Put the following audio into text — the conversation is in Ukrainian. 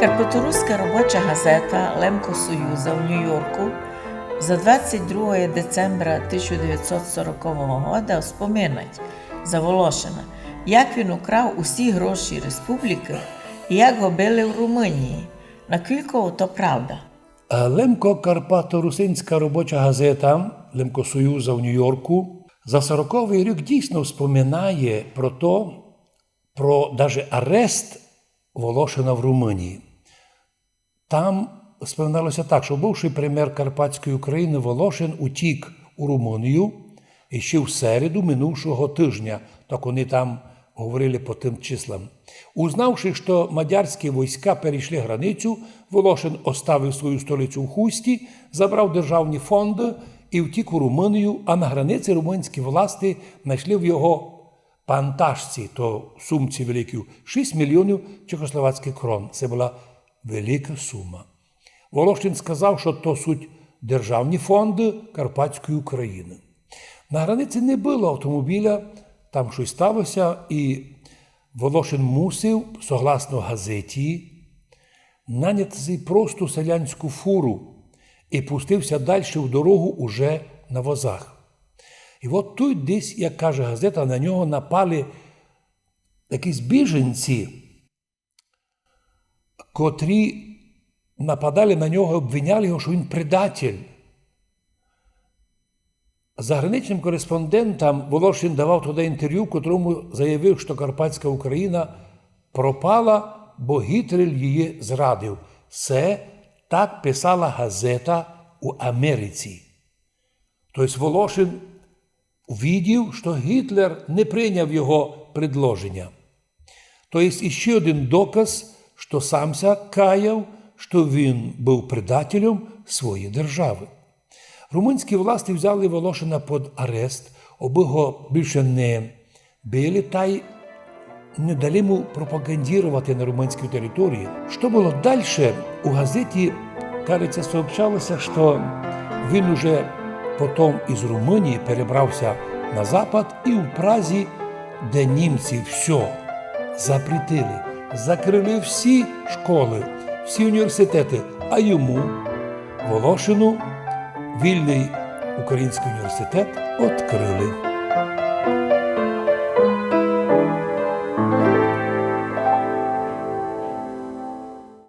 Карпаторуська робоча газета «Лемко Союза» в Нью-Йорку за 22 децембра 1940 року вспоминать за Волошина, як він украв усі гроші республіки і як го били в Румунії. Накілько то правда? Лемко Карпаторусинська робоча газета «Лемко Союза» в Нью-Йорку за 40-й рік дійсно вспоминає про даже арест Волошина в Румунії. Там вспоминалося так, що бувший прем'єр Карпатської України Волошин утік у Румунію і ще в середу минувшого тижня, так вони там говорили по тим числам. Узнавши, що мадярські війська перейшли границю, Волошин оставив свою столицю в Хусті, забрав державні фонди і втік у Румунію, а на границі румунські власти знайшли в його пантажці, то сумці великій, 6 мільйонів чехословацьких крон. Це була велика сума. Волошин сказав, що то суть державні фонди Карпатської України. На границі не було автомобіля, там щось сталося, і Волошин мусив, согласно газеті, наняти просту селянську фуру і пустився далі в дорогу уже на возах. І от тут десь, як каже газета, на нього напали якісь біженці, котрі нападали на нього, обвиняли його, що він предатель. Заграничним кореспондентам Волошин давав туди інтерв'ю, в котрому заявив, що Карпатська Україна пропала, бо Гітлер її зрадив. Це так писала газета у Америці. Тобто Волошин увидів, що Гітлер не прийняв його предложення. Тобто ще один доказ, що самся каяв, що він був предателем своєї держави. Румунські власти взяли Волошина під арест, аби його більше не били, та й не дали йому пропагандувати на румунській території. Що було далі? У газеті, кажеться, сообщалося, що він уже потім із Румунії перебрався на Запад і в Празі, де німці все запретили, закрили всі школи, всі університети, а йому, Волошину, вільний український університет відкрили.